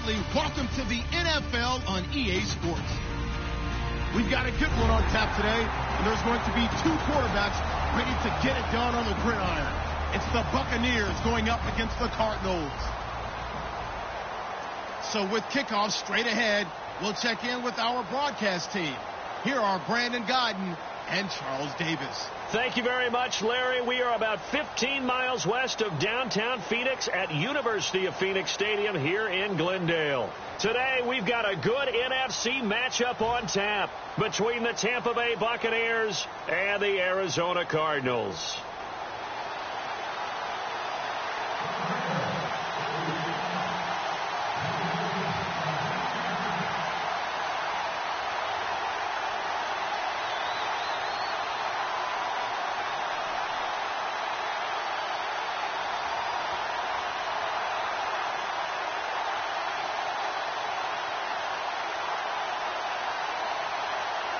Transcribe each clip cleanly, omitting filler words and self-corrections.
Bradley. Welcome to the NFL on EA Sports. We've got a good one on tap today, and there's going to be two quarterbacks ready to get it done on the gridiron. It's the Buccaneers going up against the Cardinals. So with kickoff straight ahead, we'll check in with our broadcast team. Here are Brandon Godden and Charles Davis. Thank you very much, Larry. We are about 15 miles west of downtown Phoenix at University of Phoenix Stadium here in Glendale. Today, we've got a good NFC matchup on tap between the Tampa Bay Buccaneers and the Arizona Cardinals.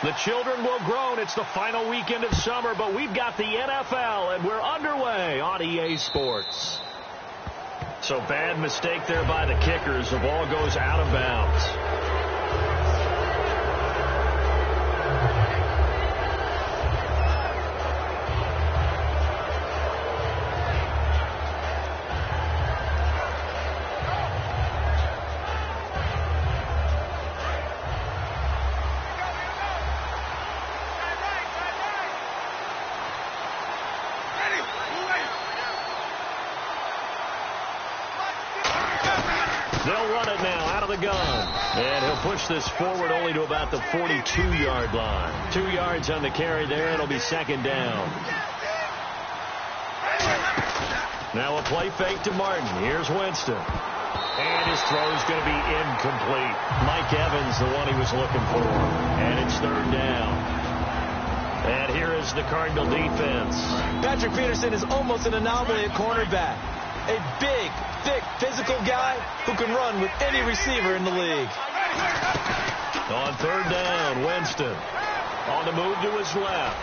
The children will groan. It's the final weekend of summer, but we've got the NFL, and we're underway on EA Sports. So bad mistake there by the kickers. The ball goes out of bounds. They'll run it now out of the gun. And he'll push this forward only to about the 42-yard line. 2 yards on the carry there. It'll be second down. Now a play fake to Martin. Here's Winston. And his throw's going to be incomplete. Mike Evans, the one he was looking for. And it's third down. And here is the Cardinal defense. Patrick Peterson is almost an anomaly at cornerback. A big, thick, physical guy who can run with any receiver in the league. On third down, Winston on the move to his left.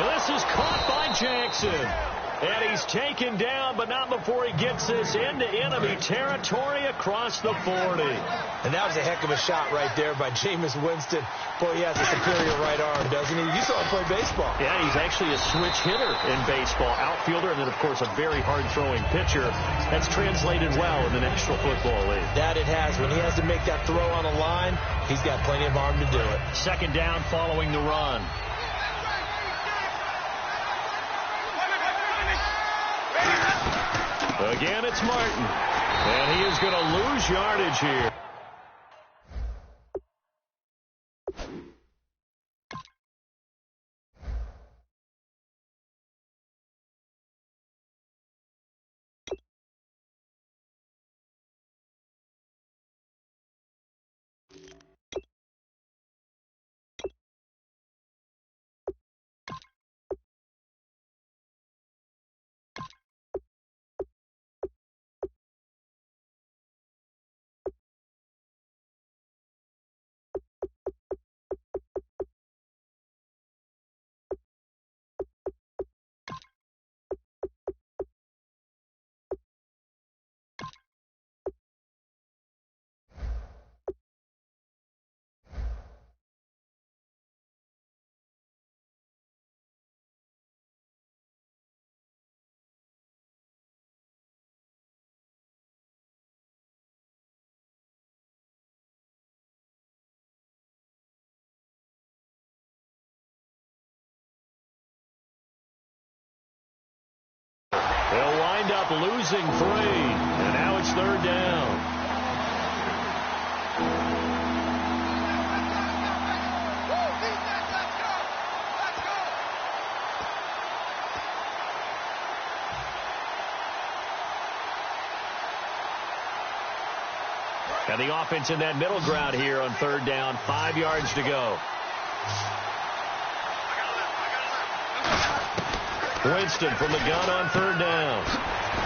And this is caught by Jackson. And he's taken down, but not before he gets this into enemy territory across the 40. And that was a heck of a shot right there by Jameis Winston. Boy, he has a superior right arm, doesn't he? You saw him play baseball. Yeah, he's actually a switch hitter in baseball. Outfielder, and then, of course, a very hard-throwing pitcher. That's translated well in the National Football League. That it has. When he has to make that throw on a line, he's got plenty of arm to do it. Second down following the run. Again, it's Martin. And he is going to lose yardage here. They'll wind up losing 3, and now it's third down. And the offense in that middle ground here on third down, 5 yards to go. Winston from the gun on third down.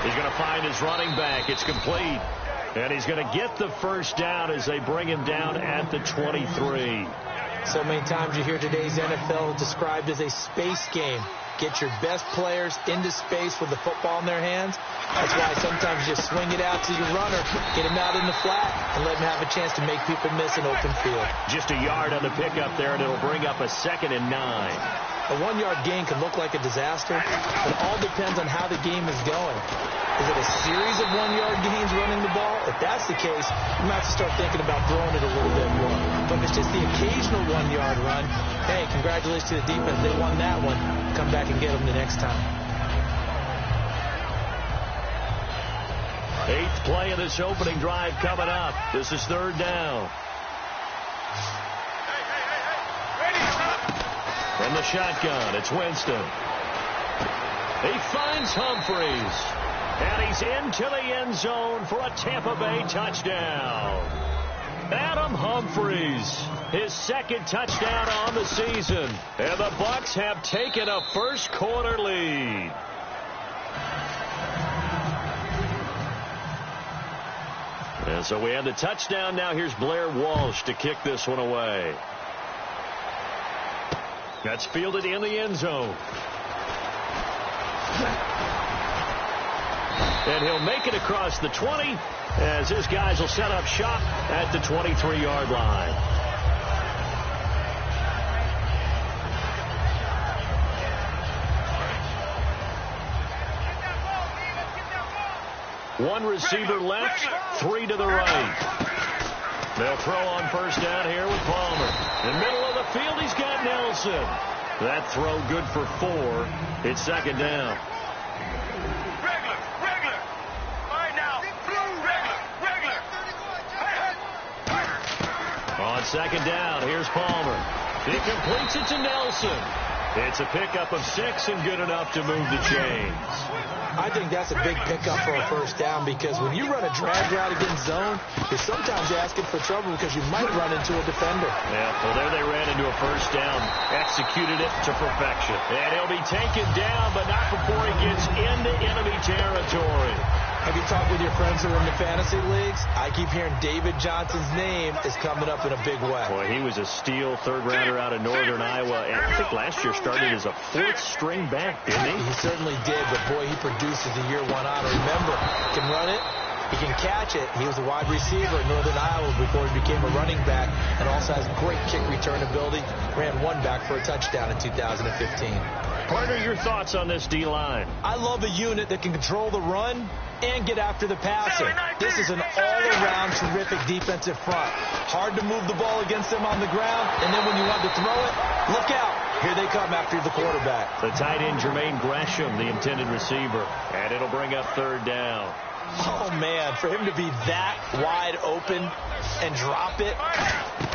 He's going to find his running back. It's complete. And he's going to get the first down as they bring him down at the 23. So many times you hear today's NFL described as a space game. Get your best players into space with the football in their hands. That's why sometimes you just swing it out to your runner, get him out in the flat, and let him have a chance to make people miss an open field. Just a yard on the pickup there, and it'll bring up a 2nd and 9. A 1-yard gain can look like a disaster. It all depends on how the game is going. Is it a series of 1-yard gains running the ball? If that's the case, you might have to start thinking about throwing it a little bit more. But if it's just the occasional 1-yard run, hey, congratulations to the defense. They won that one. Come back and get them the next time. 8th play of this opening drive coming up. This is 3rd down. From the shotgun, it's Winston. He finds Humphries. And he's into the end zone for a Tampa Bay touchdown. Adam Humphries, his 2nd touchdown on the season. And the Bucs have taken a first-quarter lead. And so we have the touchdown. Now here's Blair Walsh to kick this one away. That's fielded in the end zone. And he'll make it across the 20 as his guys will set up shop at the 23-yard line. One receiver left, 3 to the right. They'll throw on first down here with Palmer. In the middle of the field, he's got Nelson. That throw good for 4. It's 2nd down. On 2nd down, here's Palmer. He completes it to Nelson. It's a pickup of 6 and good enough to move the chains. I think that's a big pickup for a first down because when you run a drag route against zone, you're sometimes asking for trouble because you might run into a defender. Yeah, well, there they ran into a first down, executed it to perfection. And he'll be taken down, but not before he gets into enemy territory. Have you talked with your friends who are in the fantasy leagues? I keep hearing David Johnson's name is coming up in a big way. Boy, he was a steal 3rd rounder out of Northern Iowa. And I think last year started as a 4th string back, didn't he? He certainly did, but boy, he produces the year 1 honor. Remember, he can run it, he can catch it. He was a wide receiver in Northern Iowa before he became a running back and also has great kick return ability. Ran 1 back for a touchdown in 2015. Partner, your thoughts on this D-line? I love a unit that can control the run and get after the passer. This is an all-around terrific defensive front. Hard to move the ball against them on the ground, and then when you want to throw it, look out. Here they come after the quarterback. The tight end, Jermaine Gresham, the intended receiver. And it'll bring up 3rd down. Oh, man, for him to be that wide open and drop it.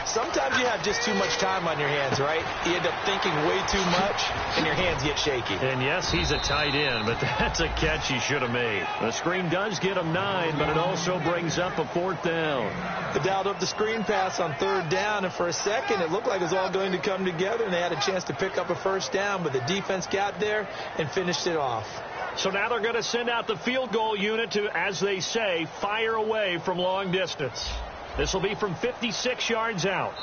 Sometimes you have just too much time on your hands, right? You end up thinking way too much, and your hands get shaky. And, yes, he's a tight end, but that's a catch he should have made. The screen does get him 9, but it also brings up a 4th down. They dialed up the screen pass on 3rd down, and for a second it looked like it was all going to come together, and they had a chance to pick up a first down, but the defense got there and finished it off. So now they're going to send out the field goal unit to, as they say, fire away from long distance. This will be from 56 yards out.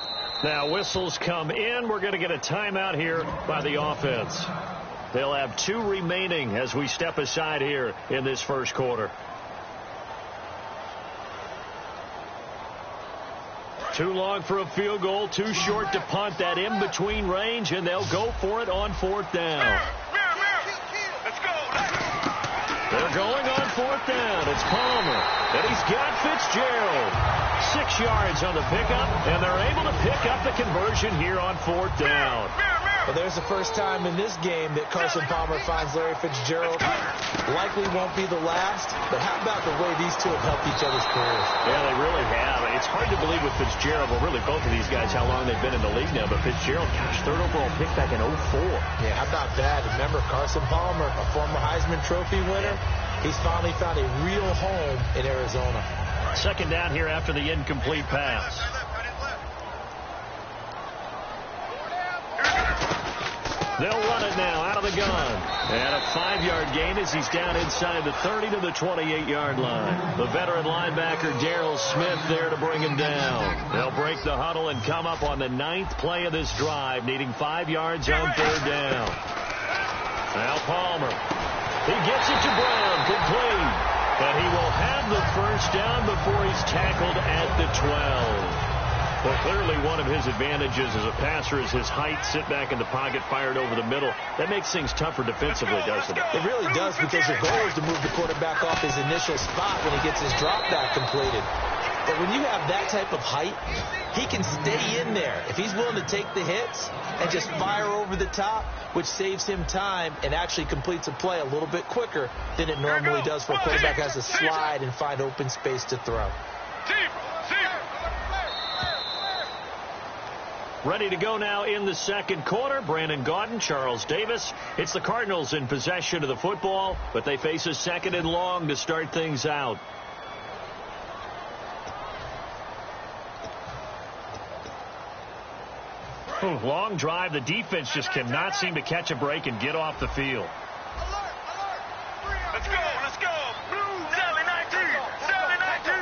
Now whistles come in. We're going to get a timeout here by the offense. They'll have 2 remaining as we step aside here in this first quarter. Too long for a field goal, too short to punt. That in-between range, and they'll go for it on 4th down. They're going on 4th down. It's Palmer, and he's got Fitzgerald. 6 yards on the pickup, and they're able to pick up the conversion here on 4th down. Well, there's the first time in this game that Carson Palmer finds Larry Fitzgerald. Likely won't be the last, but how about the way these two have helped each other's careers? Yeah, they really have. It's hard to believe with Fitzgerald, well, really both of these guys, how long they've been in the league now, but Fitzgerald, gosh, 3rd overall pick back in 04. Yeah, how about that? Remember, Carson Palmer, a former Heisman Trophy winner, he's finally found a real home in Arizona. 2nd down here after the incomplete pass. They'll run it now out of the gun. And a 5-yard gain as he's down inside the 30 to the 28-yard line. The veteran linebacker, Darrell Smith, there to bring him down. They'll break the huddle and come up on the 9th play of this drive, needing 5 yards on 3rd down. Now Palmer. He gets it to Brown, complete. And he will have the first down before he's tackled at the 12. Well, clearly one of his advantages as a passer is his height. Sit back in the pocket, fired over the middle. That makes things tougher defensively, doesn't it? It really does, because your goal is to move the quarterback off his initial spot when he gets his drop back completed. But when you have that type of height, he can stay in there if he's willing to take the hits and just fire over the top, which saves him time and actually completes a play a little bit quicker than it normally does for a quarterback who has to slide and find open space to throw. Ready to go now in the second quarter. Brandon Gaudin, Charles Davis. It's the Cardinals in possession of the football, but they face a 2nd and long to start things out. Long drive. The defense just cannot seem to catch a break and get off the field. Let's go, let's go. Sally 19, Sally 19.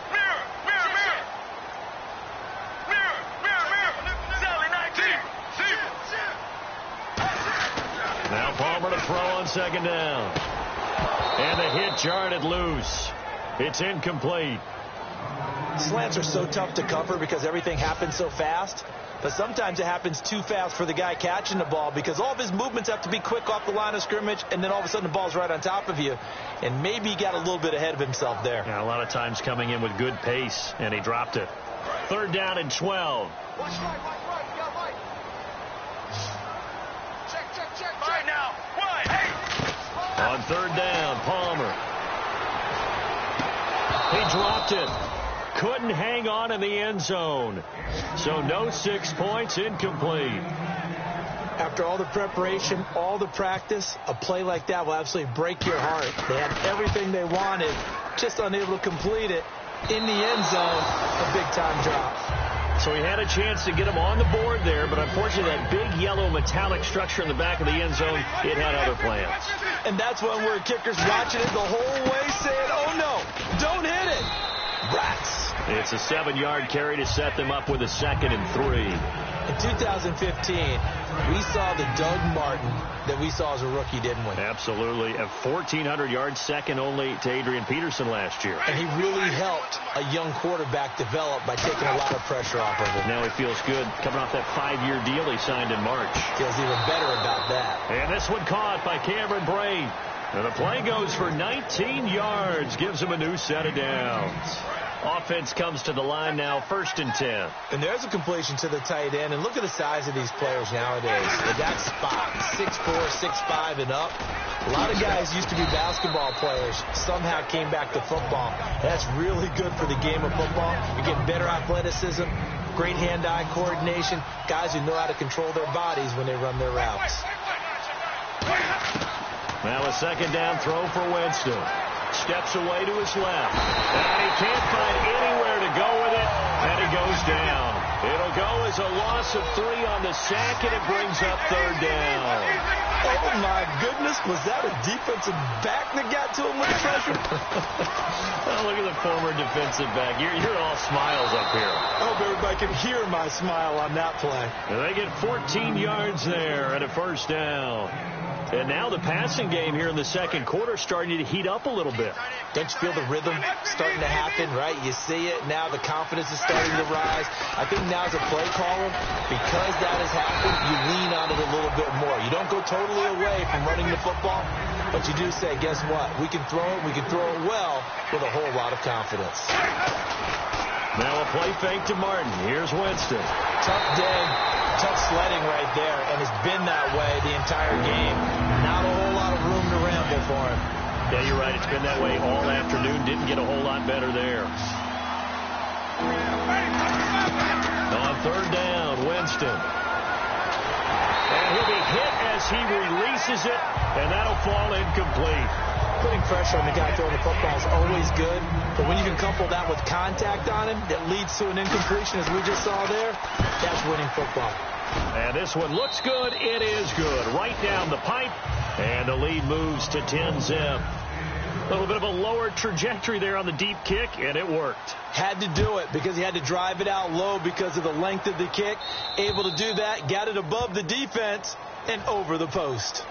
Mirror, mirror, mirror. Mirror, mirror, mirror. Sally 19. Now Palmer to throw on 2nd down. And the hit jarred it loose. It's incomplete. Slants are so tough to cover because everything happens so fast. But sometimes it happens too fast for the guy catching the ball, because all of his movements have to be quick off the line of scrimmage, and then all of a sudden the ball's right on top of you. And maybe he got a little bit ahead of himself there. Yeah, a lot of times coming in with good pace, and he dropped it. 3rd down and 12. Watch right. You got right. Check. Right now. Wide. Hey. On 3rd down, Palmer. He dropped it. Couldn't hang on in the end zone. So no 6 points, incomplete. After all the preparation, all the practice, a play like that will absolutely break your heart. They had everything they wanted, just unable to complete it. In the end zone, a big-time drop. So he had a chance to get him on the board there, but unfortunately that big yellow metallic structure in the back of the end zone, it had other plans. And that's when we're kickers watching it the whole way saying, oh no, don't hit it. Rats. It's a 7-yard carry to set them up with a 2nd and 3. In 2015, we saw the Doug Martin that we saw as a rookie, didn't we? Absolutely. A 1,400-yard second only to Adrian Peterson last year. And he really helped a young quarterback develop by taking a lot of pressure off of him. Now he feels good coming off that 5-year deal he signed in March. Feels even better about that. And this one caught by Cameron Braid. And the play goes for 19 yards, gives him a new set of downs. Offense comes to the line now, 1st and 10. And there's a completion to the tight end. And look at the size of these players nowadays. At that spot, 6'4", 6'5", and up. A lot of guys used to be basketball players, somehow came back to football. That's really good for the game of football. You're getting better athleticism, great hand-eye coordination, guys who know how to control their bodies when they run their routes. Now a 2nd down throw for Winston. Steps away to his left. And he can't find anywhere to go with it. And he goes down. It'll go as a loss of 3 on the sack, and it brings up 3rd down. Oh, my goodness. Was that a defensive back that got to him with the pressure? Well, look at the former defensive back. You're all smiles up here. I hope everybody can hear my smile on that play. And they get 14 yards there and a 1st down. And now the passing game here in the second quarter starting to heat up a little bit. Don't you feel the rhythm starting to happen, right? You see it. Now the confidence is starting to rise. I think now as a play caller, because that has happened, you lean on it a little bit more. You don't go totally away from running the football, but you do say, guess what? We can throw it. We can throw it well with a whole lot of confidence. Now a play fake to Martin. Here's Winston. Tough day. Tough sledding right there, and it's been that way the entire game. Not a whole lot of room to ramble for him. Yeah, you're right. It's been that way all afternoon. Didn't get a whole lot better there. On 3rd down, Winston. And he'll be hit as he releases it, and that'll fall incomplete. Putting pressure on the guy throwing the football is always good, but when you can couple that with contact on him that leads to an incompletion, as we just saw there, that's winning football. And this one looks good. It is good. Right down the pipe, and the lead moves to 10-zip. A little bit of a lower trajectory there on the deep kick, and it worked. Had to do it because he had to drive it out low because of the length of the kick. Able to do that, got it above the defense, and over the post.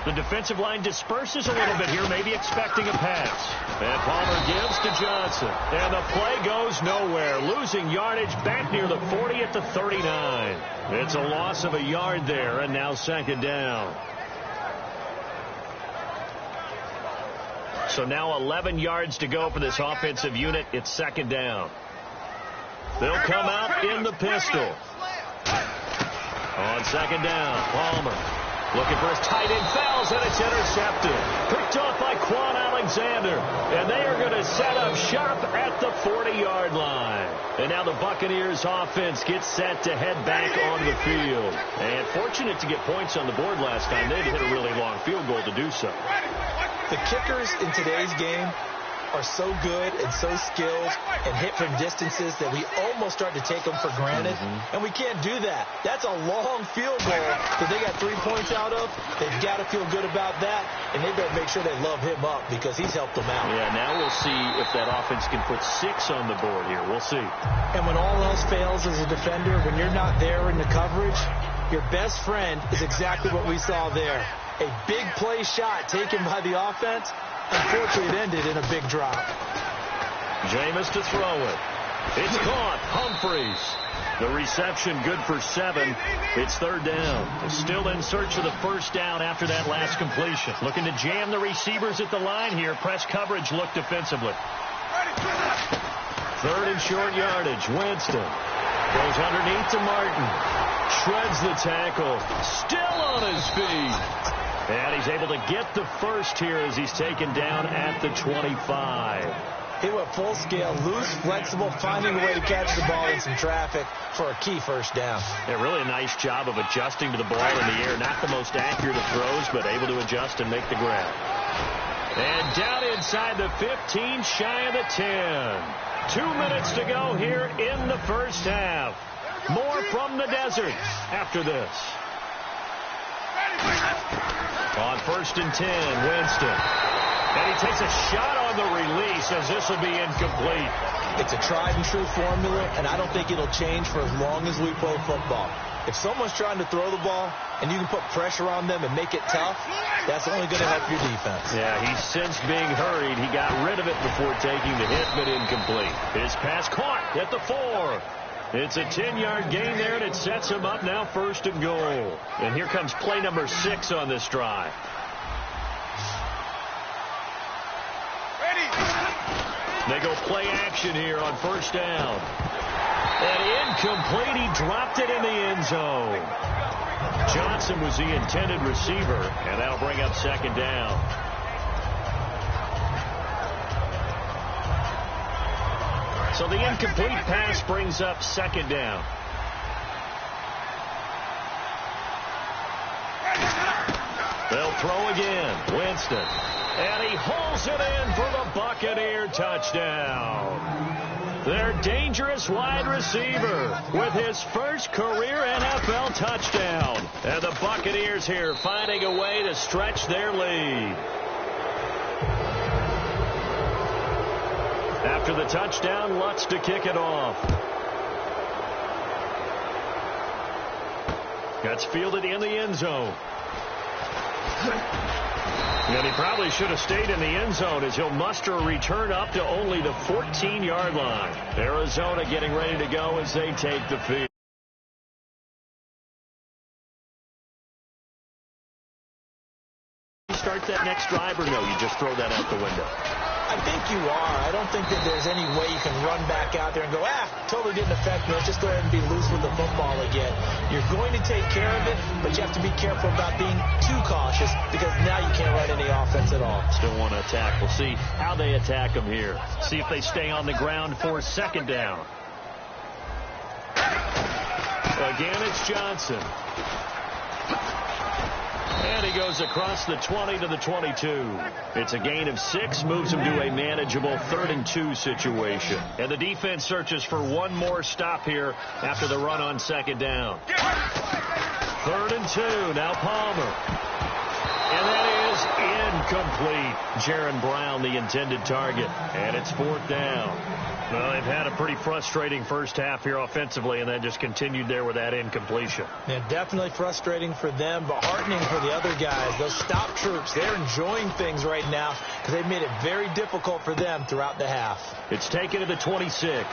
The defensive line disperses a little bit here, maybe expecting a pass. And Palmer gives to Johnson. And the play goes nowhere. Losing yardage back near the 40 at the 39. It's a loss of a yard there, and now second down. So now 11 yards to go for this offensive unit. It's second down. They'll come out in the pistol. On second down, Palmer looking for his tight end, fouls, and it's intercepted. Picked off by Quan Alexander. And they are going to set up shop at the 40-yard line. And now the Buccaneers offense gets set to head back on the field. And fortunate to get points on the board last time. They hit a really long field goal to do so. The kickers in today's game are so good and so skilled and hit from distances that we almost start to take them for granted. And we can't do that. That's a long field goal that they got 3 points out of. They've got to feel good about that, and they better make sure they love him up because he's helped them out. Yeah, now we'll see if that offense can put 6 on the board here. We'll see. And when all else fails as a defender, when you're not there in the coverage, your best friend is exactly what we saw there. A big play shot taken by the offense. Unfortunately, it ended in a big drop. Jameis to throw it. It's caught. Humphreys. The reception good for 7. It's third down. Still in search of the first down after that last completion. Looking to jam the receivers at the line here. Press coverage look defensively. Third and short yardage. Winston goes underneath to Martin. Shreds the tackle. Still on his feet. And he's able to get the first here as he's taken down at the 25. He went full scale, loose, flexible, finding a way to catch the ball in some traffic for a key first down. Yeah, really a nice job of adjusting to the ball in the air. Not the most accurate of throws, but able to adjust and make the grab. And down inside the 15, shy of the 10. 2 minutes to go here in the first half. More from the desert after this. On first and 10, Winston. And he takes a shot on the release as this will be incomplete. It's a tried-and-true formula, and I don't think it'll change for as long as we play football. If someone's trying to throw the ball and you can put pressure on them and make it tough, that's only going to help your defense. Yeah, he sensed being hurried. He got rid of it before taking the hit, but incomplete. His pass caught at the 4. It's a 10-yard gain there, and it sets him up now first and goal. And here comes play number 6 on this drive. They go play action here on first down. And incomplete. He dropped it in the end zone. Johnson was the intended receiver, and that'll bring up second down. So the incomplete pass brings up second down. They'll throw again. Winston. And he holds it in for the Buccaneer touchdown. Their dangerous wide receiver with his first career NFL touchdown. And the Buccaneers here finding a way to stretch their lead. After the touchdown, Lutz to kick it off. That's fielded in the end zone. And he probably should have stayed in the end zone as he'll muster a return up to only the 14-yard line. Arizona getting ready to go as they take the field. You start that next drive or no? You just throw that out the window? I think you are. I don't think that there's any way you can run back out there and go, totally didn't affect me. Let's just go ahead and be loose with the football again. You're going to take care of it, but you have to be careful about being too cautious because now you can't run any offense at all. Still want to attack. We'll see how they attack them here. See if they stay on the ground for second down. Again, it's Johnson. And he goes across the 20 to the 22. It's a gain of 6, moves him to a manageable 3rd and 2 situation. And the defense searches for one more stop here after the run on second down. 3rd and 2, now Palmer. And that is Incomplete. Jaron Brown, the intended target. And it's 4th down. Well, they've had a pretty frustrating first half here offensively, and then just continued there with that incompletion. Yeah, definitely frustrating for them, but heartening for the other guys. Those stop troops, they're enjoying things right now because they've made it very difficult for them throughout the half. It's taken to the 26.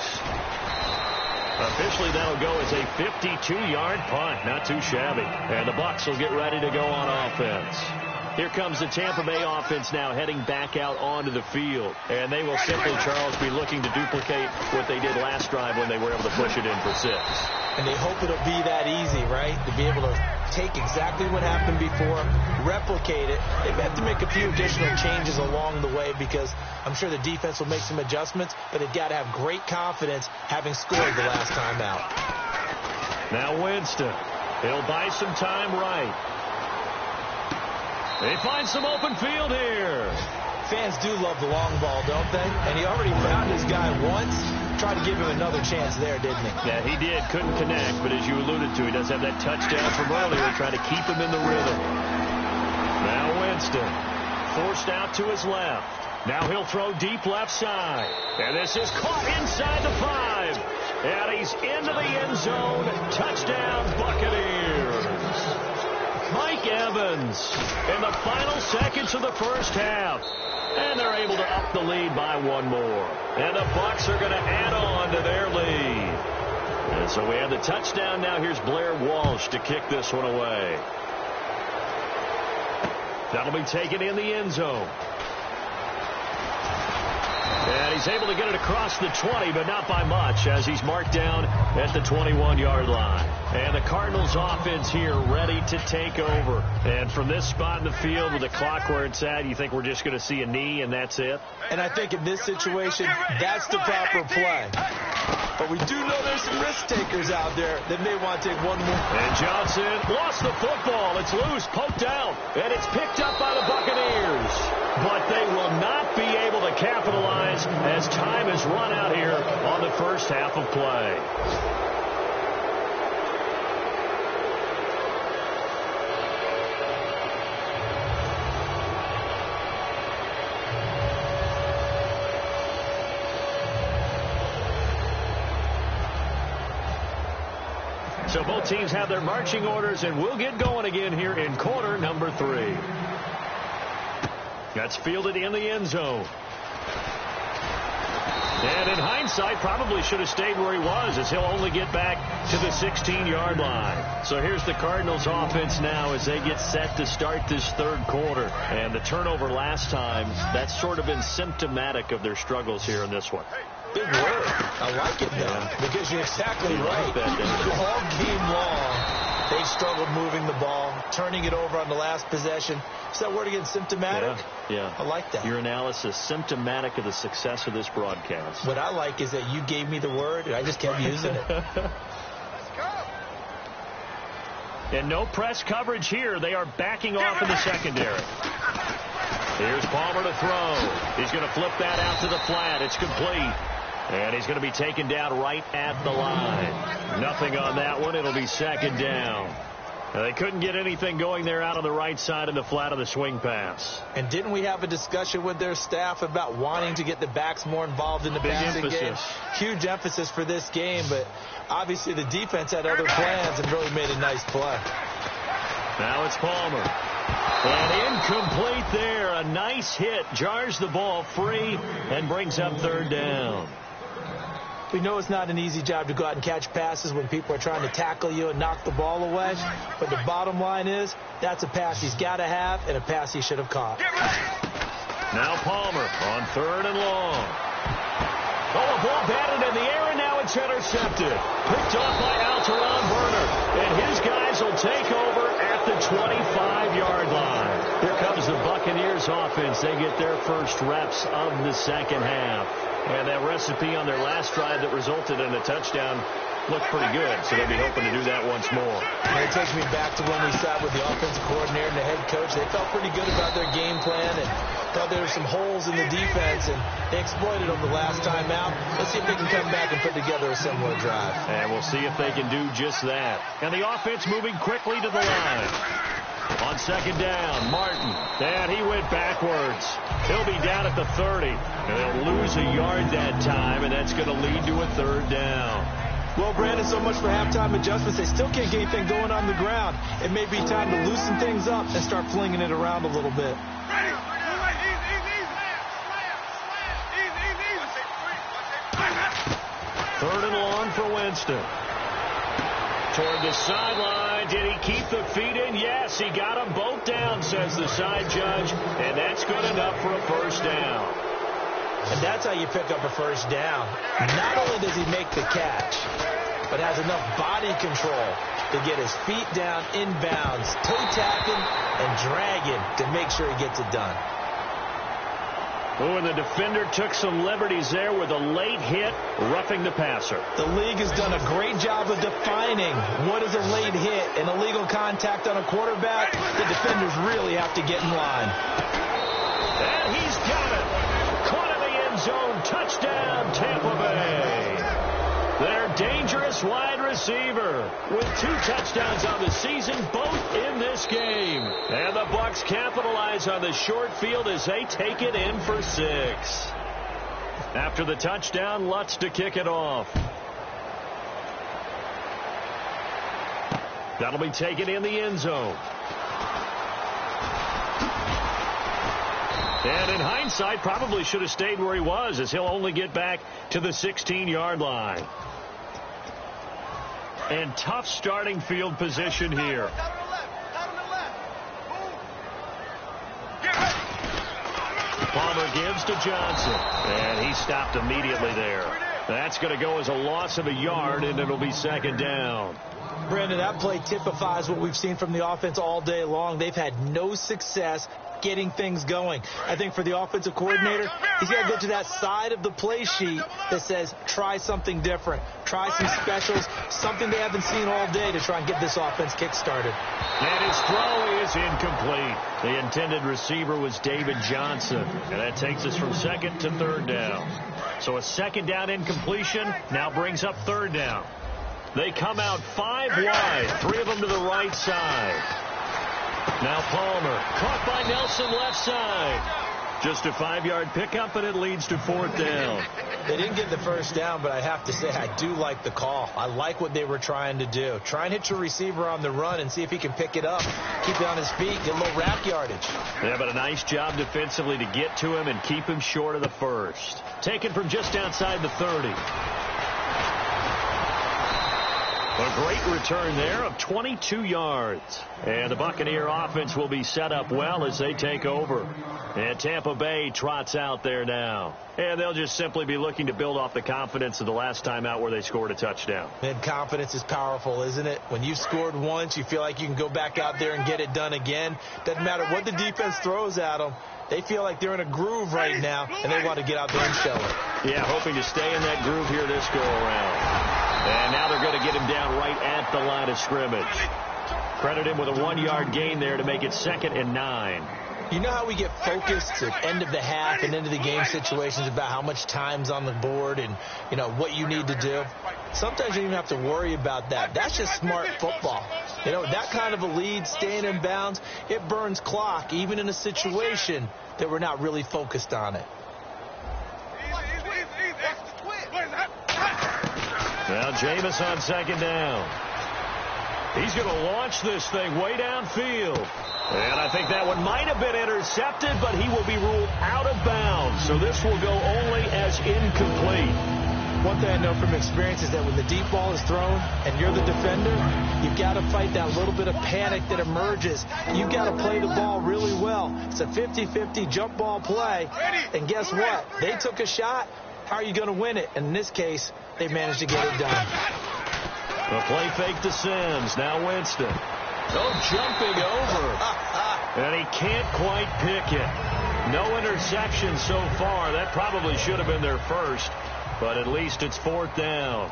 Officially, that'll go as a 52-yard punt. Not too shabby. And the Bucs will get ready to go on offense. Here comes the Tampa Bay offense now heading back out onto the field. And they will simply, Charles, be looking to duplicate what they did last drive when they were able to push it in for 6. And they hope it'll be that easy, right? To be able to take exactly what happened before, replicate it. They've had to make a few additional changes along the way because I'm sure the defense will make some adjustments, but they've got to have great confidence having scored the last time out. Now Winston. He'll buy some time right. They find some open field here. Fans do love the long ball, don't they? And he already found his guy once. Tried to give him another chance there, didn't he? Yeah, he did. Couldn't connect, but as you alluded to, he does have that touchdown from earlier, trying to keep him in the rhythm. Now Winston, forced out to his left. Now he'll throw deep left side. And this is caught inside the 5. And he's into the end zone. Touchdown, Buccaneers. Mike Evans in the final seconds of the first half. And they're able to up the lead by 1 more. And the Bucs are going to add on to their lead. And so we have the touchdown now. Here's Blair Walsh to kick this one away. That'll be taken in the end zone. And he's able to get it across the 20, but not by much, as he's marked down at the 21-yard line. And the Cardinals offense here ready to take over. And from this spot in the field with the clock where it's at, you think we're just going to see a knee and that's it? And I think in this situation, that's the proper play. But we do know there's some risk takers out there that may want to take one more. And Johnson lost the football. It's loose, poked out, and it's picked up by the Buccaneers. But they will not be able to capitalize as time has run out here on the first half of play. So both teams have their marching orders, and we'll get going again here in quarter number 3. That's fielded in the end zone. And in hindsight, probably should have stayed where he was, as he'll only get back to the 16-yard line. So here's the Cardinals offense now as they get set to start this third quarter. And the turnover last time, that's sort of been symptomatic of their struggles here in this one. Big word. I like it, though, because you're exactly right. All game long, they've struggled moving the ball, turning it over on the last possession. Is that word again, symptomatic? Yeah. I like that. Your analysis, symptomatic of the success of this broadcast. What I like is that you gave me the word, and I just kept using it. And no press coverage here. They are backing off in the secondary. Here's Palmer to throw. He's going to flip that out to the flat. It's complete. And he's going to be taken down right at the line. Nothing on that one. It'll be second down. Now, they couldn't get anything going there out on the right side of the flat of the swing pass. And didn't we have a discussion with their staff about wanting to get the backs more involved in the passing game? Huge emphasis for this game, but obviously the defense had other plans and really made a nice play. Now it's Palmer. And incomplete there. A nice hit. Jars the ball free and brings up third down. We know it's not an easy job to go out and catch passes when people are trying to tackle you and knock the ball away. But the bottom line is, that's a pass he's got to have and a pass he should have caught. Now Palmer on third and long. Oh, a ball batted in the air, and now it's intercepted. Picked off by Alteron Burner. And his guys will take over at the 25-yard line. Here comes the Buccaneers offense. They get their first reps of the second half. And that recipe on their last drive that resulted in a touchdown looked pretty good, so they'll be hoping to do that once more. And it takes me back to when we sat with the offensive coordinator and the head coach. They felt pretty good about their game plan and thought there were some holes in the defense, and they exploited them the last time out. Let's see if they can come back and put together a similar drive. And we'll see if they can do just that. And the offense moving quickly to the line. On On second down, Martin. And he went backwards. He'll be down at the 30. And they'll lose a yard that time, and that's going to lead to a third down. Well, Brandon, so much for halftime adjustments. They still can't get anything going on the ground. It may be time to loosen things up and start flinging it around a little bit. Third and long for Winston. Toward the sideline. Did he keep the feet in? Yes, he got them both down, says the side judge. And that's good enough for a first down. And that's how you pick up a first down. Not only does he make the catch, but has enough body control to get his feet down inbounds, toe tapping and dragging to make sure he gets it done. Oh, and the defender took some liberties there with a late hit, roughing the passer. The league has done a great job of defining what is a late hit. An illegal contact on a quarterback, the defenders really have to get in line. And he's got it. Caught in the end zone. Touchdown, Tampa Bay. Their dangerous wide receiver with 2 touchdowns on the season, both in this game. And the Bucs capitalize on the short field as they take it in for 6. After the touchdown, Lutz to kick it off. That'll be taken in the end zone. And in hindsight, probably should have stayed where he was, as he'll only get back to the 16-yard line. And tough starting field position here. Palmer gives to Johnson. And he stopped immediately there. That's going to go as a loss of a yard, and it'll be second down. Brandon, that play typifies what we've seen from the offense all day long. They've had no success getting things going. I think for the offensive coordinator, he's got to get to that side of the play sheet that says try something different, try some specials, something they haven't seen all day to try and get this offense kick-started. And his throw is incomplete. The intended receiver was David Johnson, and that takes us from second to third down. So a second down incompletion now brings up third down. They come out 5 wide, 3 of them to the right side. Now Palmer, caught by Nelson left side. Just a 5-yard pickup, and it leads to fourth down. They didn't get the first down, but I have to say I do like the call. I like what they were trying to do. Try and hit your receiver on the run and see if he can pick it up, keep it on his feet, get a little rack yardage. Yeah, but a nice job defensively to get to him and keep him short of the first. Taken from just outside the 30. A great return there of 22 yards. And the Buccaneer offense will be set up well as they take over. And Tampa Bay trots out there now. And they'll just simply be looking to build off the confidence of the last time out where they scored a touchdown. And confidence is powerful, isn't it? When you've scored once, you feel like you can go back out there and get it done again. Doesn't matter what the defense throws at them. They feel like they're in a groove right now, and they want to get out there and show it. Yeah, hoping to stay in that groove here this go-around. And now they're going to get him down right at the line of scrimmage. Credit him with a 1-yard gain there to make it 2nd and 9. You know how we get focused at end of the half and end of the game situations about how much time's on the board and, you know, what you need to do? Sometimes you don't even have to worry about that. That's just smart football. You know, that kind of a lead, staying in bounds, it burns clock, even in a situation that we're not really focused on it. Now Jameis on second down. He's going to launch this thing way downfield. And I think that one might have been intercepted, but he will be ruled out of bounds. So this will go only as incomplete. One thing I know from experience is that when the deep ball is thrown and you're the defender, you've got to fight that little bit of panic that emerges. You've got to play the ball really well. It's a 50-50 jump ball play. And guess what? They took a shot. How are you going to win it? And in this case, they managed to get it done. The play fake to Sims. Now Winston. Oh, jumping over. And he can't quite pick it. No interception so far. That probably should have been their first. But at least it's fourth down.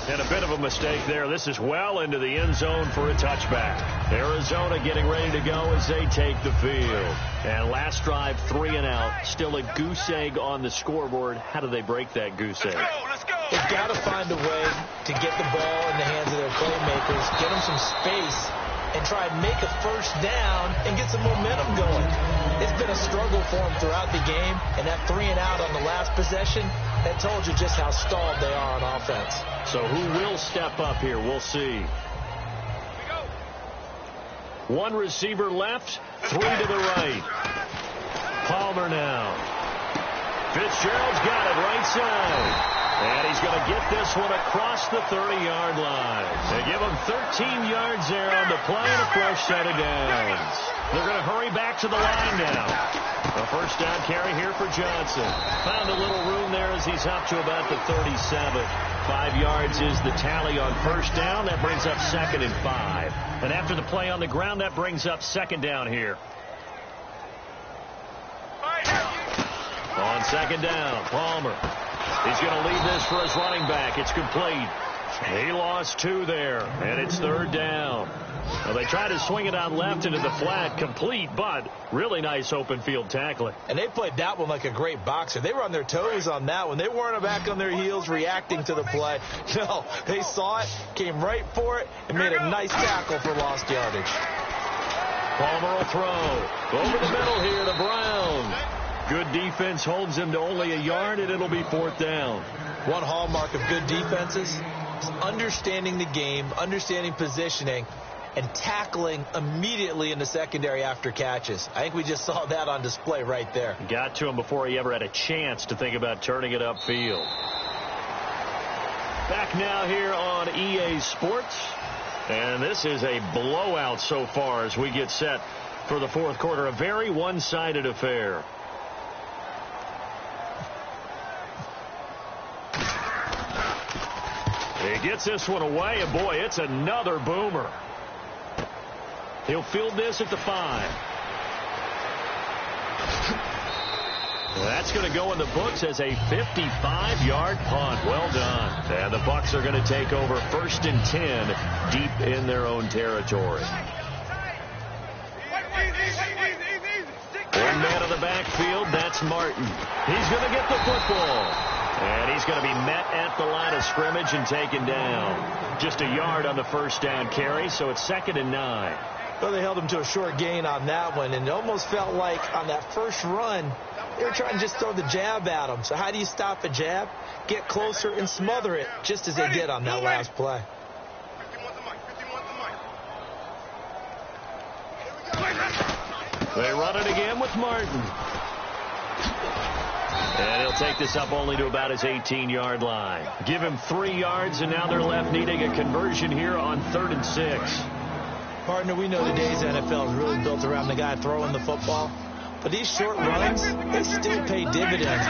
And a bit of a mistake there. This is well into the end zone for a touchback. Arizona getting ready to go as they take the field. And last drive, 3 and out. Still a goose egg on the scoreboard. How do they break that goose egg? Let's go. They've got to find a way to get the ball in the hands of their playmakers, get them some space, and try and make a first down and get some momentum going. It's been a struggle for them throughout the game, and that 3 and out on the last possession, that told you just how stalled they are on offense. So who will step up here? We'll see. One receiver left, 3 to the right. Palmer now. Fitzgerald's got it right side. And he's going to get this one across the 30-yard line. They give him 13 yards there on the play and a fresh set of downs. They're going to hurry back to the line now. A first down carry here for Johnson. Found a little room there as he's up to about the 37. 5 yards is the tally on first down. That brings up 2nd and 5. And after the play on the ground, that brings up 2nd down here. On 2nd down, Palmer. He's going to leave this for his running back. It's complete. He lost 2 there, and it's 3rd down. Well, they tried to swing it out left into the flat, complete, but really nice open field tackling. And they played that one like a great boxer. They were on their toes on that one. They weren't back on their heels reacting to the play. No, they saw it, came right for it, and made a nice tackle for lost yardage. Palmer will throw. Over the middle here to Brown. Good defense holds him to only a yard, and it'll be 4th down. One hallmark of good defenses is understanding the game, understanding positioning, and tackling immediately in the secondary after catches. I think we just saw that on display right there. Got to him before he ever had a chance to think about turning it upfield. Back now here on EA Sports. And this is a blowout so far as we get set for the 4th quarter. A very one-sided affair. He gets this one away, and boy, it's another boomer. He'll field this at the 5. That's going to go in the books as a 55-yard punt. Well done. And the Bucs are going to take over 1st and 10 deep in their own territory. One man in the backfield, that's Martin. He's going to get the football. And he's going to be met at the line of scrimmage and taken down. Just a yard on the first down carry, so it's 2nd and 9. Well, they held him to a short gain on that one, and it almost felt like on that first run, they were trying to just throw the jab at him. So how do you stop a jab? Get closer and smother it, just as they did on that last play. They run it again with Martin. And he'll take this up only to about his 18-yard line. Give him 3 yards, and now they're left needing a conversion here on 3rd and 6. Partner, we know today's NFL is really built around the guy throwing the football. But these short runs, they still pay dividends.